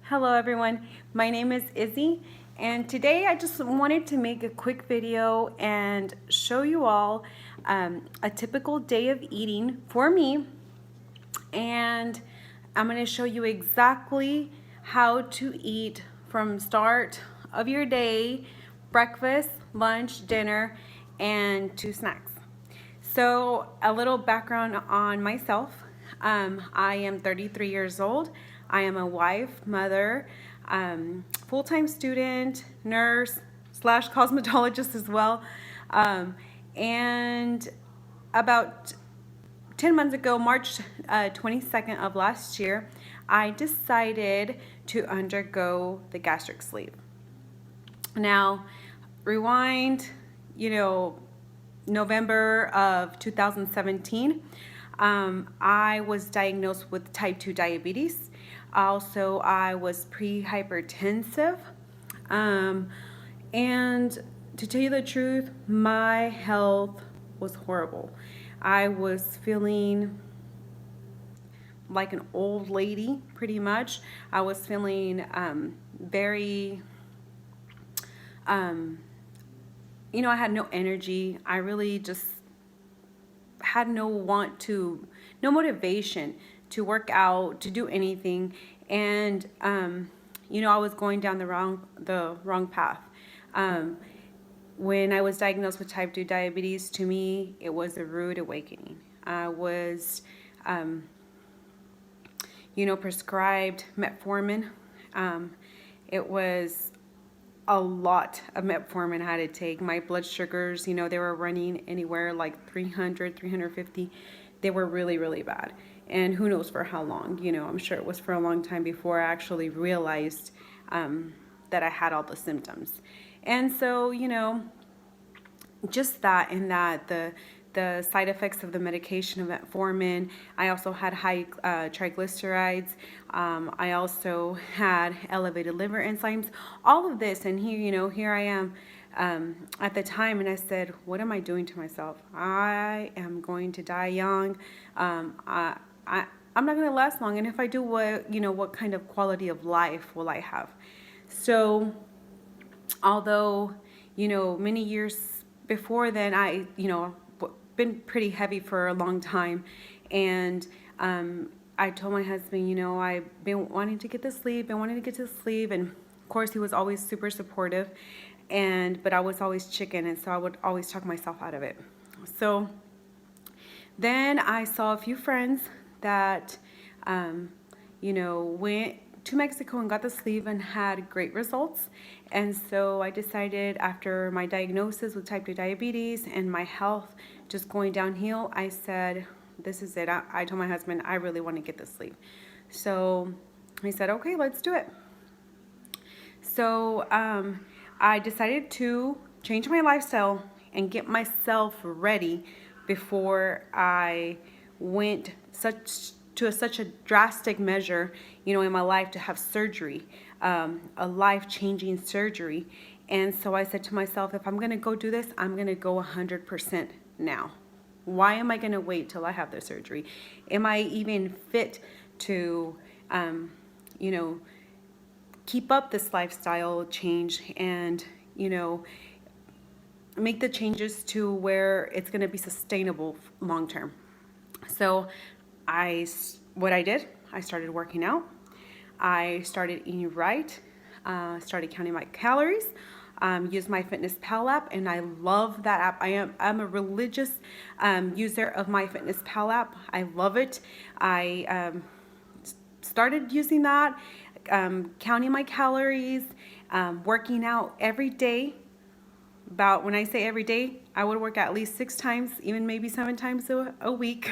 Hello everyone, my name is Izzy and today I just wanted to make a quick video and show you all a typical day of eating for me, and I'm going to show you exactly how to eat from start of your day, breakfast, lunch, dinner, and 2 snacks. So a little background on myself. I am 33 years old. I am a wife, mother, full-time student, nurse slash cosmetologist as well. And about 10 months ago, March 22nd of last year, I decided to undergo the gastric sleeve. Now, rewind, November of 2017, I was diagnosed with type 2 diabetes. Also, I was pre-hypertensive. And to tell you the truth, my health was horrible. I was feeling like an old lady, pretty much. I was feeling very, I had no energy. I really just had no motivation to work out, to do anything. And, I was going down the wrong path. When I was diagnosed with type 2 diabetes, to me, it was a rude awakening. I was, prescribed metformin. It was a lot of metformin I had to take. My blood sugars, they were running anywhere like 300, 350. They were really, really bad. And who knows for how long, I'm sure it was for a long time before I actually realized that I had all the symptoms. And so, just that and that, the side effects of the medication of metformin. I also had high triglycerides. I also had elevated liver enzymes. All of this, and here I am at the time, and I said, what am I doing to myself? I am going to die young. I'm not going to last long, and if I do, what kind of quality of life will I have? So, although many years before then, I been pretty heavy for a long time, and I told my husband, I've been wanting to get the sleeve, and of course he was always super supportive, but I was always chicken, and so I would always talk myself out of it. So then I saw a few friends that went to Mexico and got the sleeve and had great results. And so I decided, after my diagnosis with type 2 diabetes and my health just going downhill, I said, this is it. I told my husband, I really want to get this sleeve. So he said, okay, let's do it. So I decided to change my lifestyle and get myself ready before I went to such a drastic measure, in my life, to have surgery, a life-changing surgery. And so I said to myself, if I'm going to go do this, I'm going to go 100% now. Why am I going to wait till I have the surgery? Am I even fit to, keep up this lifestyle change and, make the changes to where it's going to be sustainable long term? So what I did, I started working out. I started eating right. Started counting my calories. Used my MyFitnessPal app, and I love that app. I'm a religious user of my MyFitnessPal app. I love it. I started using that, counting my calories, working out every day. When I say every day, I would work at least 6 times, even maybe 7 times a week.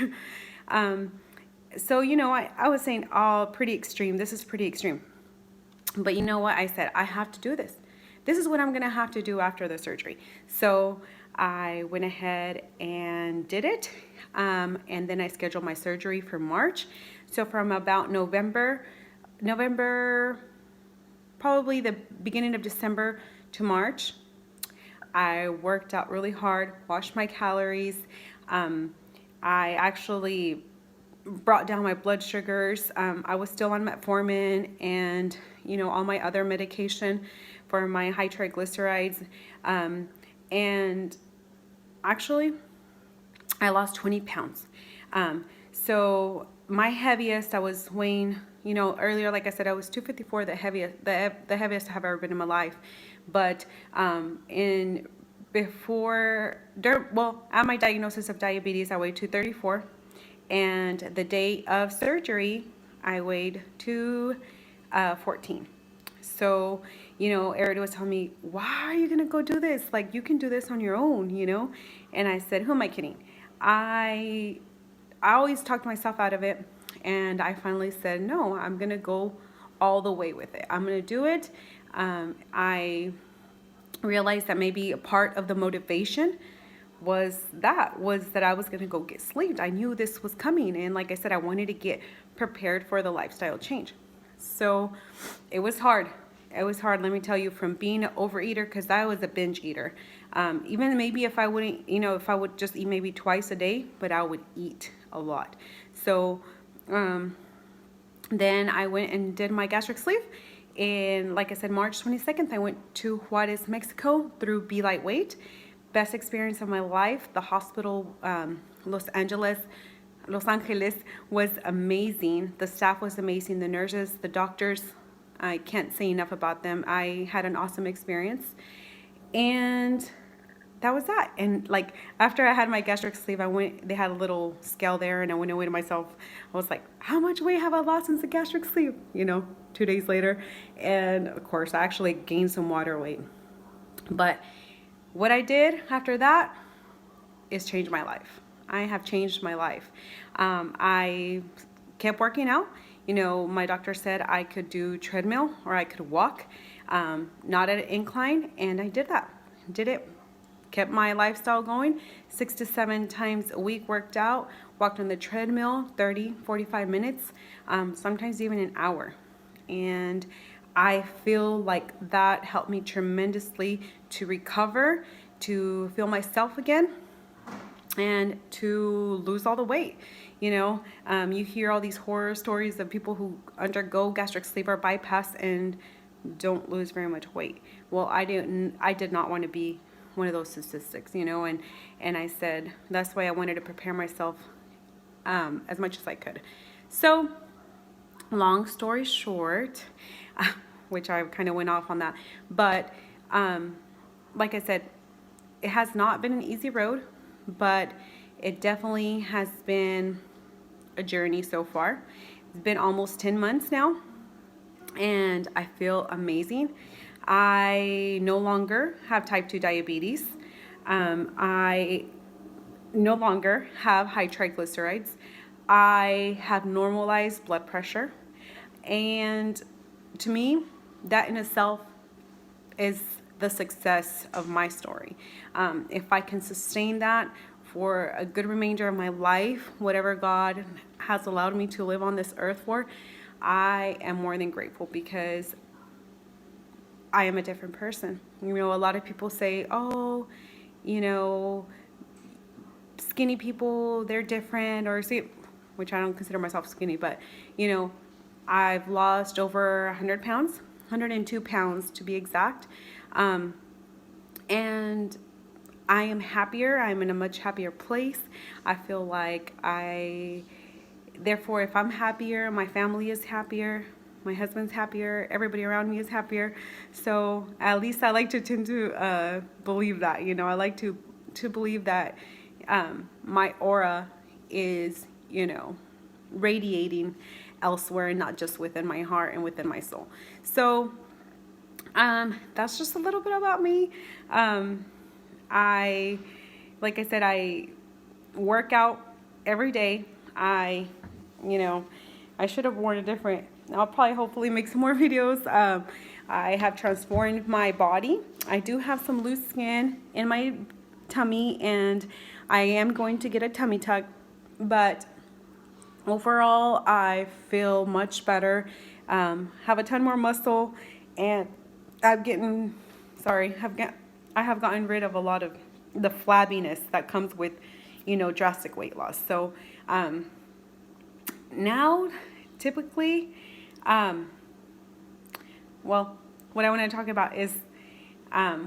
So, I was saying, oh, pretty extreme. This is pretty extreme. But you know what? I said, I have to do this. This is what I'm going to have to do after the surgery. So I went ahead and did it. And then I scheduled my surgery for March. So from about November, probably the beginning of December to March, I worked out really hard, watched my calories. I actually brought down my blood sugars. I was still on metformin and, all my other medication for my high triglycerides. And actually, I lost 20 pounds. So my heaviest, I was weighing, earlier, like I said, I was 254, the heaviest I've ever been in my life. But at my diagnosis of diabetes, I weighed 234. And the day of surgery, I weighed 214. So, Eric was telling me, why are you going to go do this? Like, you can do this on your own, And I said, who am I kidding? I always talked myself out of it. And I finally said, no, I'm going to go all the way with it. I'm going to do it. I realized that maybe a part of the motivation was that I was going to go get sleep. I knew this was coming. And like I said, I wanted to get prepared for the lifestyle change. So it was hard. It was hard, let me tell you, from being an overeater, because I was a binge eater. Even maybe if I wouldn't, if I would just eat maybe twice a day, but I would eat a lot. So then I went and did my gastric sleeve. And like I said, March 22nd, I went to Juarez, Mexico through Be Lightweight. Best experience of my life. The hospital, Los Angeles, was amazing. The staff was amazing. The nurses, the doctors, I can't say enough about them. I had an awesome experience. And that was that. And like after I had my gastric sleeve, they had a little scale there, and I went away to myself. I was like, how much weight have I lost since the gastric sleeve? 2 days later. And of course, I actually gained some water weight. But what I did after that is change my life. I have changed my life. I kept working out. My doctor said I could do treadmill or I could walk, not at an incline, and I did that. Did it. Kept my lifestyle going. 6 to 7 times a week worked out. Walked on the treadmill 30, 45 minutes, sometimes even an hour. And I feel like that helped me tremendously to recover, to feel myself again, and to lose all the weight. You hear all these horror stories of people who undergo gastric sleeve or bypass and don't lose very much weight. Well, I did not want to be one of those statistics, and I said that's why I wanted to prepare myself as much as I could. So, long story short, which I kind of went off on that, but like I said, it has not been an easy road, but it definitely has been a journey so far. It's been almost 10 months now, and I feel amazing. I no longer have type 2 diabetes. I no longer have high triglycerides. I have normalized blood pressure. And to me, that in itself is the success of my story. If I can sustain that for a good remainder of my life, whatever God has allowed me to live on this earth for, I am more than grateful, because I am a different person. A lot of people say, oh, skinny people, they're different, which I don't consider myself skinny, but, I've lost over 100 pounds, 102 pounds to be exact. And I am happier. I'm in a much happier place. I feel like therefore, if I'm happier, my family is happier, my husband's happier, everybody around me is happier. So at least I like to tend to believe that, I like to believe that my aura is, radiating elsewhere and not just within my heart and within my soul. So that's just a little bit about me. Like I said, I work out every day. I should have worn a different, I'll probably hopefully make some more videos. I have transformed my body. I do have some loose skin in my tummy, and I am going to get a tummy tuck, but overall I feel much better, have a ton more muscle, and I have gotten rid of a lot of the flabbiness that comes with, drastic weight loss. So now, typically, well, what I want to talk about is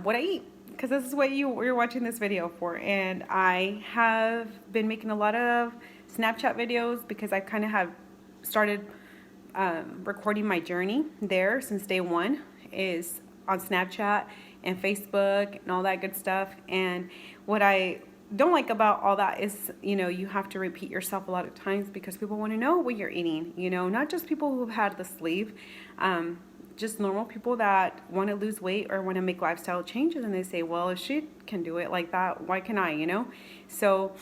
what I eat, because this is what you're watching this video for. And I have been making a lot of Snapchat videos because I kind of have started recording my journey there since day one, is on Snapchat and Facebook and all that good stuff. And what I don't like about all that is, you have to repeat yourself a lot of times because people want to know what you're eating, not just people who've had the sleeve, just normal people that want to lose weight or want to make lifestyle changes, and they say, well, if she can do it like that, why can I, So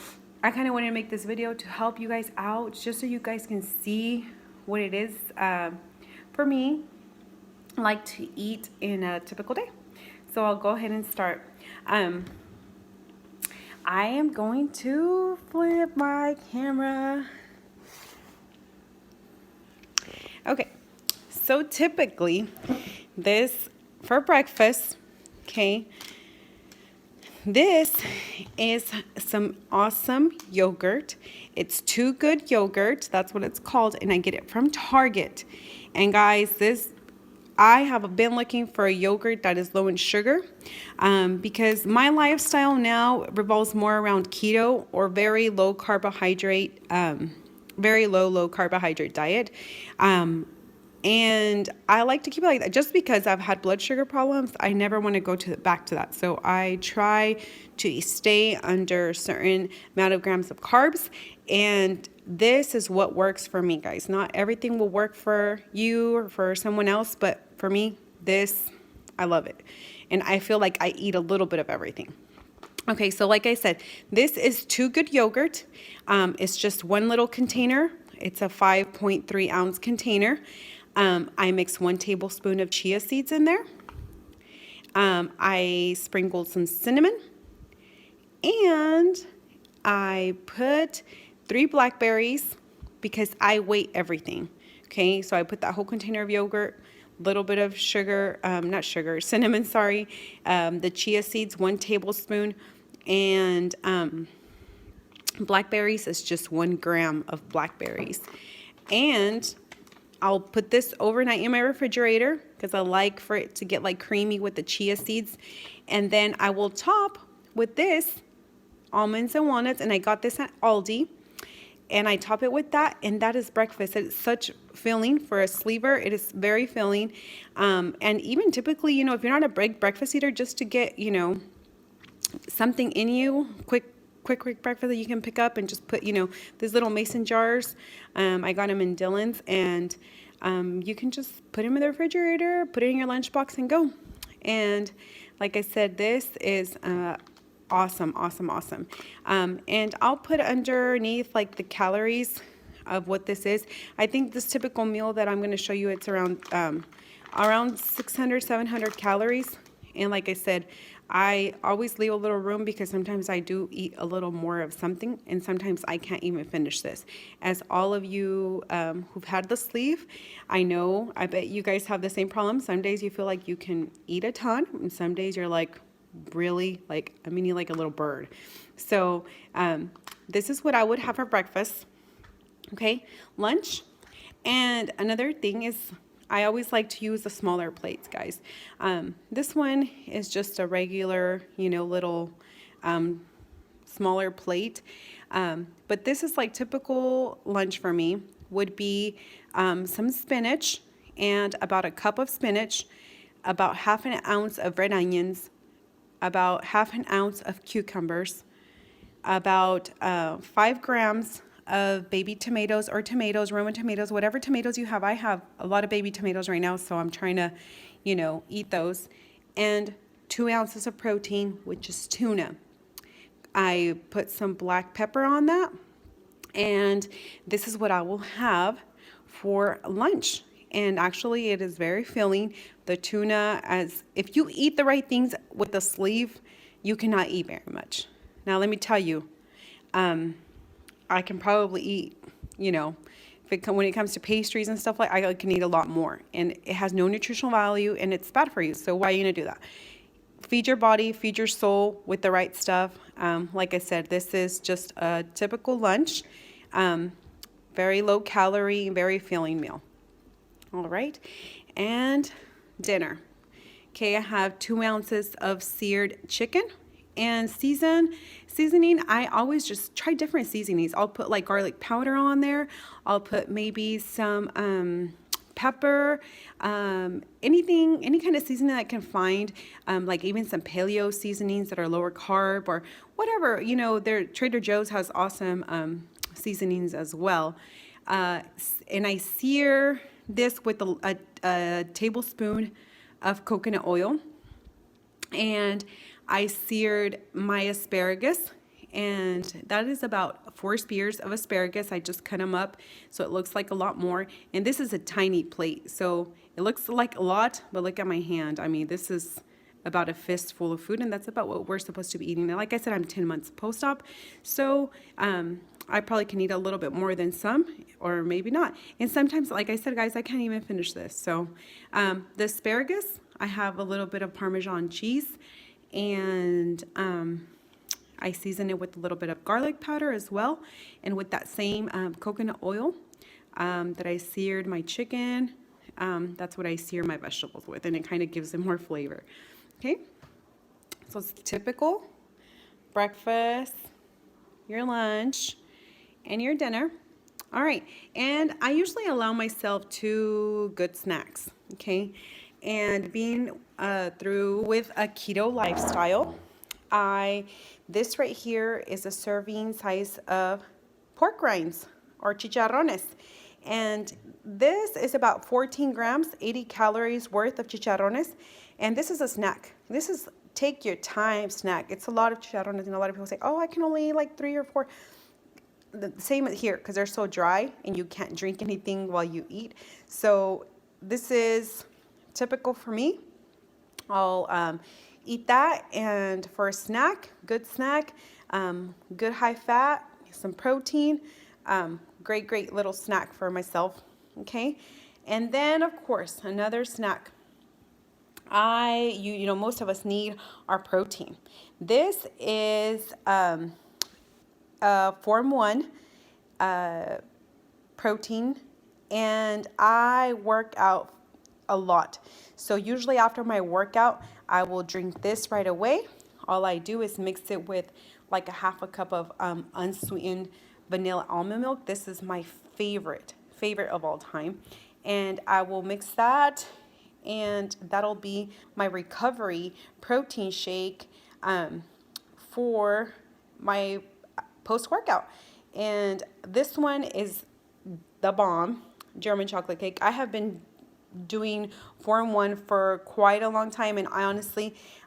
I kind of wanted to make this video to help you guys out, just so you guys can see what it is for me like to eat in a typical day. So I'll go ahead and start. I am going to flip my camera. Okay, so typically this for breakfast, okay, this is some awesome yogurt. It's Too Good yogurt, that's what it's called, and I get it from Target. And guys, I have been looking for a yogurt that is low in sugar because my lifestyle now revolves more around keto or very low carbohydrate, low carbohydrate diet. And I like to keep it like that just because I've had blood sugar problems. I never want to go back to that. So I try to stay under a certain amount of grams of carbs, and this is what works for me, guys. Not everything will work for you or for someone else, but for me, I love it. And I feel like I eat a little bit of everything. Okay, so like I said, this is Too Good yogurt. It's just one little container. It's a 5.3 ounce container. I mix 1 tablespoon of chia seeds in there. I sprinkled some cinnamon, and I put 3 blackberries because I weigh everything. Okay, so I put that whole container of yogurt, little bit of sugar, cinnamon, sorry, the chia seeds, 1 tablespoon, and blackberries is just 1 gram of blackberries. And I'll put this overnight in my refrigerator because I like for it to get like creamy with the chia seeds. And then I will top with this almonds and walnuts, and I got this at Aldi. And I top it with that, and that is breakfast. It's such filling for a sleever. It is very filling. And even typically, if you're not a big breakfast eater, just to get, something in you, quick breakfast that you can pick up and just put, these little mason jars. I got them in Dillon's, and you can just put them in the refrigerator, put it in your lunchbox, and go. And like I said, this is awesome. And I'll put underneath like the calories of what this is. I think this typical meal that I'm going to show you, it's around 600, 700 calories. And like I said, I always leave a little room because sometimes I do eat a little more of something, and sometimes I can't even finish this. As all of you who've had the sleeve, I bet you guys have the same problem. Some days you feel like you can eat a ton, and some days you're like, really, like I'm eating like a little bird. So this is what I would have for breakfast. Okay, lunch. And another thing is, I always like to use the smaller plates, guys. This one is just a regular, little smaller plate. But this is like typical lunch for me would be some spinach, and about a cup of spinach, about half an ounce of red onions, about half an ounce of cucumbers, about 5 grams of baby tomatoes or tomatoes, Roman tomatoes, whatever tomatoes you have. I have a lot of baby tomatoes right now, so I'm trying to, eat those. And 2 ounces of protein, which is tuna. I put some black pepper on that, and this is what I will have for lunch. And actually, it is very filling. The tuna, if you eat the right things with the sleeve, you cannot eat very much. Now, let me tell you, I can probably eat, when it comes to pastries and stuff I can eat a lot more. And it has no nutritional value, and it's bad for you. So why are you going to do that? Feed your body, feed your soul with the right stuff. Like I said, this is just a typical lunch. Very low calorie, very filling meal. All right, and dinner. Okay, I have 2 ounces of seared chicken. And seasoning, I always just try different seasonings. I'll put like garlic powder on there. I'll put maybe some pepper, any kind of seasoning that I can find, like even some paleo seasonings that are lower carb or whatever. You know, Trader Joe's has awesome seasonings as well. And I sear this with a tablespoon of coconut oil. And I seared my asparagus, and that is about 4 spears of asparagus. I just cut them up so it looks like a lot more. And this is a tiny plate, so it looks like a lot, but look at my hand. I mean, this is about a fistful of food, and that's about what we're supposed to be eating. Now, like I said, I'm 10 months post-op, so I probably can eat a little bit more than some, or maybe not. And sometimes, like I said, guys, I can't even finish this. So the asparagus, I have a little bit of Parmesan cheese, and I season it with a little bit of garlic powder as well, and with that same coconut oil that I seared my chicken. That's what I sear my vegetables with, and it kind of gives them more flavor. Okay, so it's typical breakfast, your lunch, and your dinner. All right, and I usually allow myself 2 good snacks. Okay, and being through with a keto lifestyle, this right here is a serving size of pork rinds or chicharrones, and this is about 14 grams, 80 calories worth of chicharrones, and this is a snack. This is take your time snack. It's a lot of chicharrones, and a lot of people say, oh, I can only eat like 3 or 4. The same here, because they're so dry and you can't drink anything while you eat. So this is typical for me. I'll eat that, and for a snack, good high fat, some protein, great little snack for myself. Okay, and then of course another snack. You know, most of us need our protein. This is Phorm 1 protein, and I work out a lot. So usually after my workout, I will drink this right away. All I do is mix it with like a half a cup of unsweetened vanilla almond milk. This is my favorite of all time. And I will mix that, and that'll be my recovery protein shake for my post-workout. And this one is the bomb, German chocolate cake. I have been doing Phorm 1 for quite a long time, and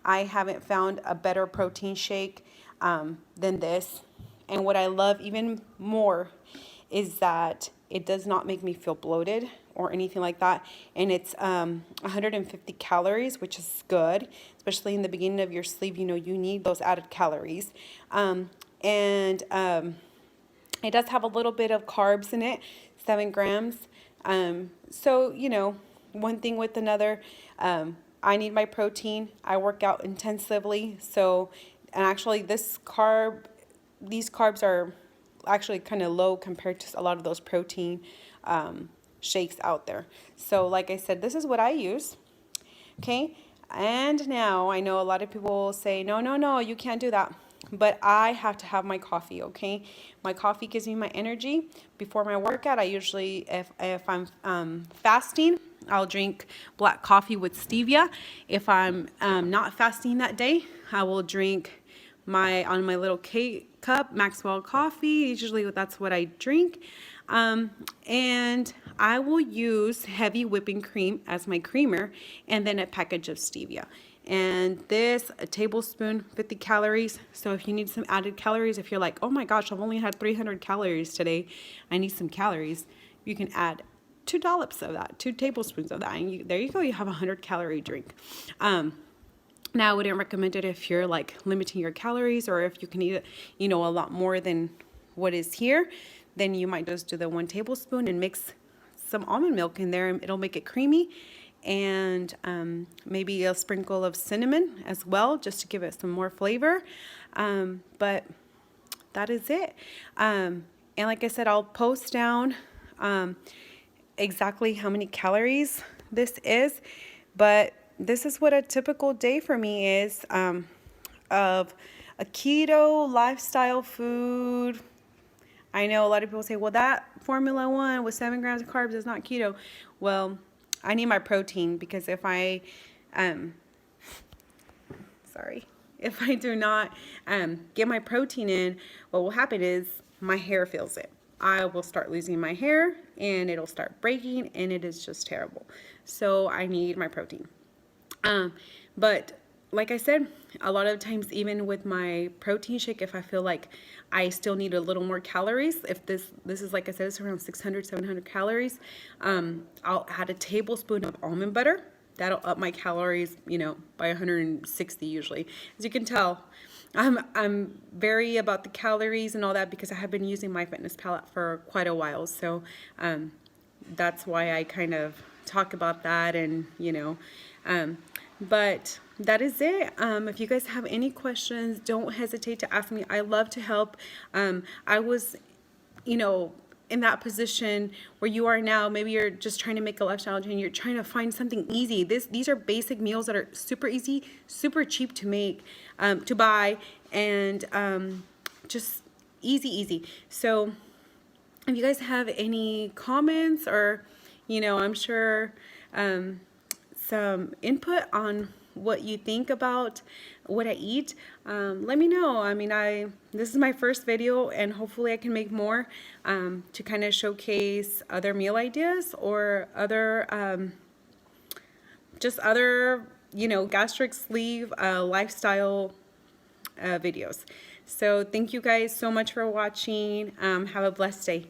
I haven't found a better protein shake than this. And what I love even more is that it does not make me feel bloated or anything like that, and it's 150 calories, which is good, especially in the beginning of your sleep. You know, you need those added calories, and it does have a little bit of carbs in it, 7 grams. So, you know, one thing with another, I need my protein. I work out intensively. So, and actually these carbs are actually kind of low compared to a lot of those protein shakes out there. So like I said, this is what I use. Okay. And now I know a lot of people say, no, you can't do that. But I have to have my coffee, okay? My coffee gives me my energy. Before my workout, I usually, if I'm fasting, I'll drink black coffee with stevia. If I'm not fasting that day, I will drink on my little cup, Maxwell coffee. Usually that's what I drink. And I will use heavy whipping cream as my creamer, and then a package of stevia. And this, a tablespoon, 50 calories. So if you need some added calories, if you're like, oh my gosh, I've only had 300 calories today, I need some calories, you can add 2 dollops of that, 2 tablespoons of that. And there you go, you have a 100-calorie drink. Now, I wouldn't recommend it if you're like limiting your calories, or if you can eat, you know, a lot more than what is here. Then you might just do the 1 tablespoon and mix some almond milk in there, and it'll make it creamy. And maybe a sprinkle of cinnamon as well, just to give it some more flavor. But that is it. And And like I said, I'll post down exactly how many calories this is, but this is what a typical day for me is of a keto lifestyle food. I know a lot of people say, well, that Formula 1 with 7 grams of carbs is not keto. Well, I need my protein, because if I if I do not get my protein in, what will happen is my hair feels it. I will start losing my hair and it'll start breaking, and it is just terrible. So I need my protein. But like I said, a lot of times, even with my protein shake, if I feel like I still need a little more calories, if this is, like I said, it's around 600, 700 calories, I'll add a tablespoon of almond butter. That'll up my calories, by 160 usually. As you can tell, I'm very about the calories and all that, because I have been using MyFitnessPal for quite a while. So that's why I kind of talk about that, and but that is it. If you guys have any questions, don't hesitate to ask me. I love to help. I was, in that position where you are now. Maybe you're just trying to make a lifestyle change. You're trying to find something easy. These are basic meals that are super easy, super cheap to make, to buy, and just easy. So if you guys have any comments, or I'm sure some input on what you think about what I eat, let me know. I mean, this is my first video, and hopefully I can make more to kind of showcase other meal ideas, or other just other gastric sleeve lifestyle videos. So thank you guys so much for watching. Have a blessed day.